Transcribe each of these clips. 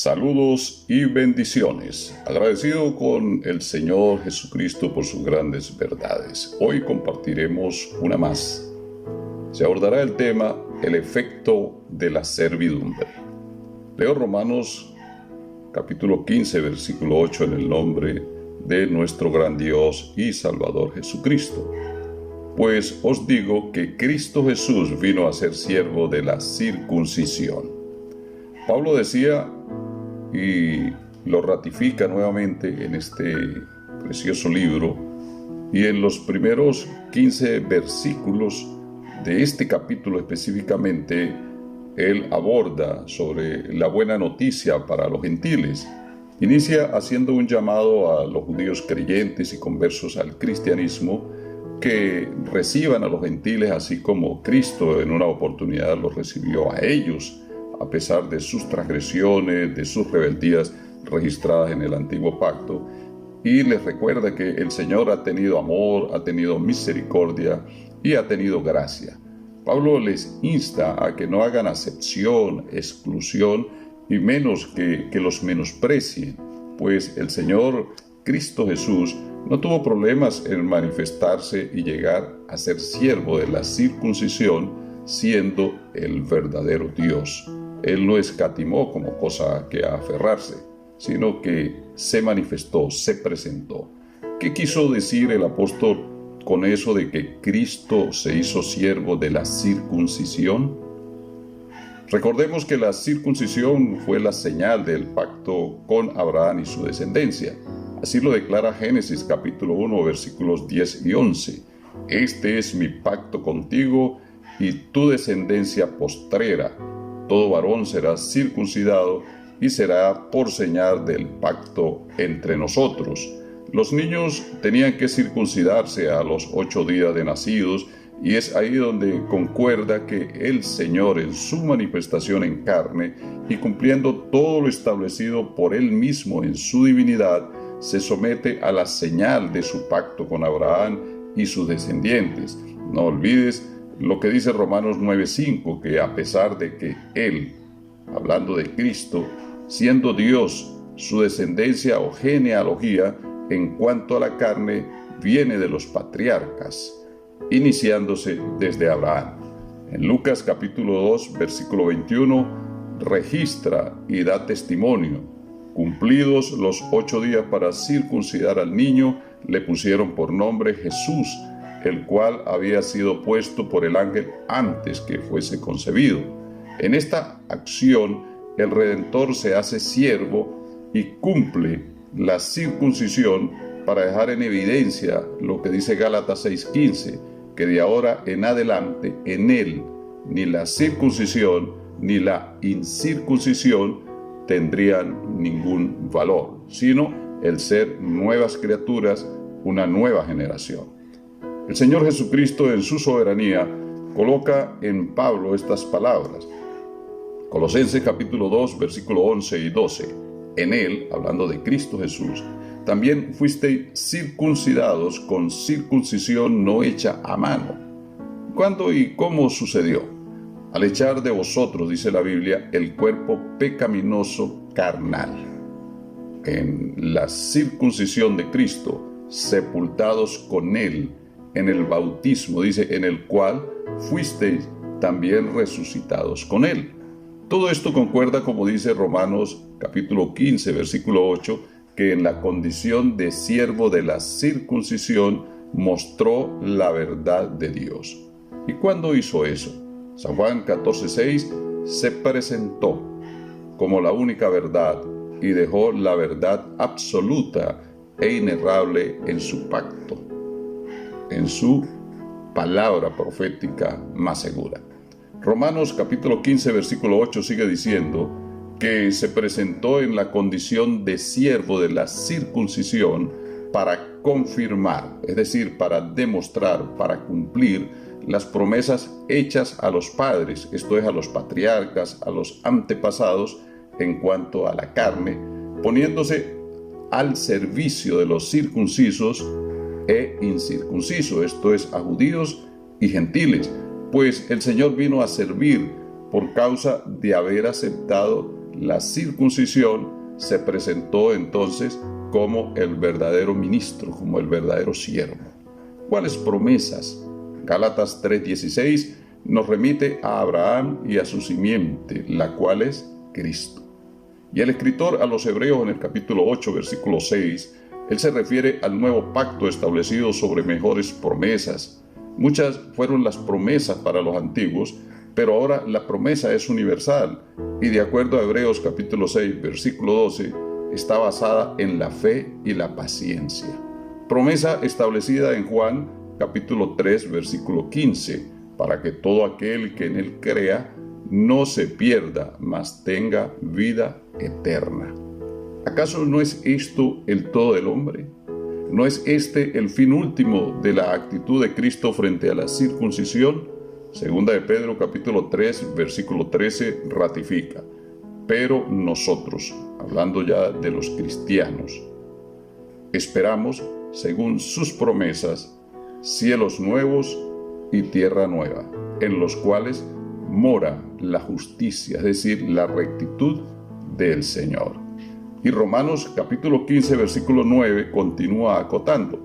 Saludos y bendiciones. Agradecido con el Señor Jesucristo por sus grandes verdades. Hoy compartiremos una más. Se abordará el tema el efecto de la servidumbre. Leo Romanos capítulo 15, versículo 8 en el nombre de nuestro gran Dios y Salvador Jesucristo. Pues os digo que Cristo Jesús vino a ser siervo de la circuncisión. Pablo decía, y lo ratifica nuevamente en este precioso libro, y en los primeros 15 versículos de este capítulo específicamente, él aborda sobre la buena noticia para los gentiles. Inicia haciendo un llamado a los judíos creyentes y conversos al cristianismo que reciban a los gentiles así como Cristo en una oportunidad los recibió a ellos, a pesar de sus transgresiones, de sus rebeldías registradas en el antiguo pacto, y les recuerda que el Señor ha tenido amor, ha tenido misericordia y ha tenido gracia. Pablo les insta a que no hagan acepción, exclusión y menos que los menosprecien, pues el Señor Cristo Jesús no tuvo problemas en manifestarse y llegar a ser siervo de la circuncisión, siendo el verdadero Dios. Él no escatimó como cosa que aferrarse, sino que se manifestó, se presentó. ¿Qué quiso decir el apóstol con eso de que Cristo se hizo siervo de la circuncisión? Recordemos que la circuncisión fue la señal del pacto con Abraham y su descendencia. Así lo declara Génesis capítulo 1, versículos 10 y 11. Este es mi pacto contigo y tu descendencia postrera. Todo varón será circuncidado y será por señal del pacto entre nosotros. Los niños tenían que circuncidarse a los 8 días de nacidos, y es ahí donde concuerda que el Señor en su manifestación en carne y cumpliendo todo lo establecido por Él mismo en su divinidad, se somete a la señal de su pacto con Abraham y sus descendientes. No olvides lo que dice Romanos 9:5, que a pesar de que Él, hablando de Cristo, siendo Dios, su descendencia o genealogía, en cuanto a la carne, viene de los patriarcas, iniciándose desde Abraham. En Lucas capítulo 2, versículo 21, registra y da testimonio. Cumplidos los 8 días para circuncidar al niño, le pusieron por nombre Jesús, el cual había sido puesto por el ángel antes que fuese concebido. En esta acción, el Redentor se hace siervo y cumple la circuncisión para dejar en evidencia lo que dice Gálatas 6:15, que de ahora en adelante en él ni la circuncisión ni la incircuncisión tendrían ningún valor, sino el ser nuevas criaturas, una nueva generación. El Señor Jesucristo en su soberanía coloca en Pablo estas palabras. Colosenses capítulo 2, versículo 11 y 12. En él, hablando de Cristo Jesús, también fuisteis circuncidados con circuncisión no hecha a mano. ¿Cuándo y cómo sucedió? Al echar de vosotros, dice la Biblia, el cuerpo pecaminoso carnal. En la circuncisión de Cristo, sepultados con él en el bautismo, dice, en el cual fuisteis también resucitados con él. Todo esto concuerda, como dice Romanos capítulo 15, versículo 8, que en la condición de siervo de la circuncisión mostró la verdad de Dios. ¿Y cuándo hizo eso? San Juan 14:6 se presentó como la única verdad y dejó la verdad absoluta e inerrable en su pacto, en su palabra profética más segura. Romanos capítulo 15, versículo 8 sigue diciendo que se presentó en la condición de siervo de la circuncisión para confirmar, es decir, para demostrar, para cumplir las promesas hechas a los padres, esto es, a los patriarcas, a los antepasados, en cuanto a la carne, poniéndose al servicio de los circuncisos e incircuncisos, esto es, a judíos y gentiles, pues el Señor vino a servir por causa de haber aceptado la circuncisión, se presentó entonces como el verdadero ministro, como el verdadero siervo. ¿Cuáles promesas? Gálatas 3:16 nos remite a Abraham y a su simiente, la cual es Cristo. Y el escritor a los Hebreos en el capítulo 8, versículo 6, él se refiere al nuevo pacto establecido sobre mejores promesas. Muchas fueron las promesas para los antiguos, pero ahora la promesa es universal y de acuerdo a Hebreos capítulo 6, versículo 12, está basada en la fe y la paciencia. Promesa establecida en Juan capítulo 3, versículo 15, para que todo aquel que en él crea no se pierda, mas tenga vida eterna. ¿Acaso no es esto el todo del hombre? ¿No es este el fin último de la actitud de Cristo frente a la circuncisión? Segunda de Pedro capítulo 3, versículo 13 ratifica: pero nosotros, hablando ya de los cristianos, esperamos, según sus promesas, cielos nuevos y tierra nueva, en los cuales mora la justicia, es decir, la rectitud del Señor. Y Romanos capítulo 15, versículo 9 continúa acotando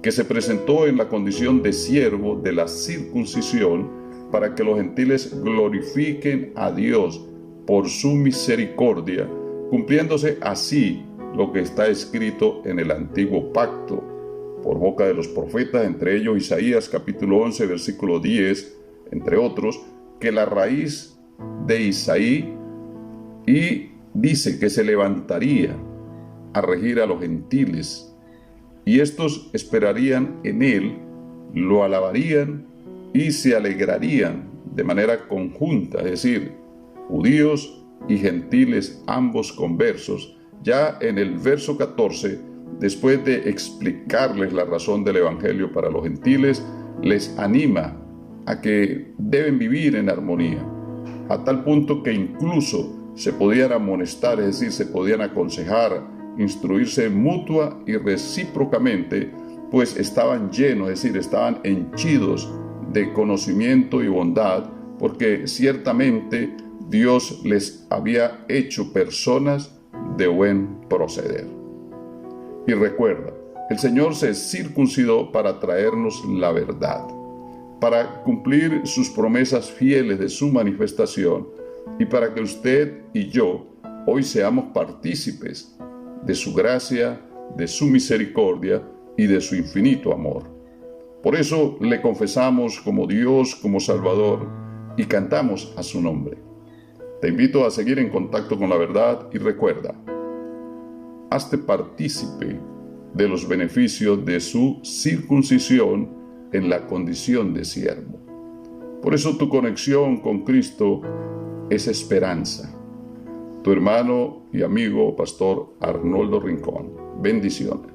que se presentó en la condición de siervo de la circuncisión para que los gentiles glorifiquen a Dios por su misericordia, cumpliéndose así lo que está escrito en el antiguo pacto, por boca de los profetas, entre ellos Isaías capítulo 11, versículo 10, entre otros, que la raíz de Isaí y dice que se levantaría a regir a los gentiles, y estos esperarían en él, lo alabarían y se alegrarían de manera conjunta, es decir, judíos y gentiles, ambos conversos. Ya en el verso 14, después de explicarles la razón del evangelio para los gentiles, les anima a que deben vivir en armonía, a tal punto que incluso se podían amonestar, es decir, se podían aconsejar, instruirse mutua y recíprocamente, pues estaban llenos, es decir, estaban henchidos de conocimiento y bondad, porque ciertamente Dios les había hecho personas de buen proceder. Y recuerda, el Señor se circuncidó para traernos la verdad, para cumplir sus promesas fieles de su manifestación y para que usted y yo hoy seamos partícipes de su gracia, de su misericordia y de su infinito amor. Por eso le confesamos como Dios, como Salvador, y cantamos a su nombre. Te invito a seguir en contacto con la verdad y recuerda, hazte partícipe de los beneficios de su circuncisión en la condición de siervo. Por eso tu conexión con Cristo es esperanza. Tu hermano y amigo, Pastor Arnoldo Rincón. Bendiciones.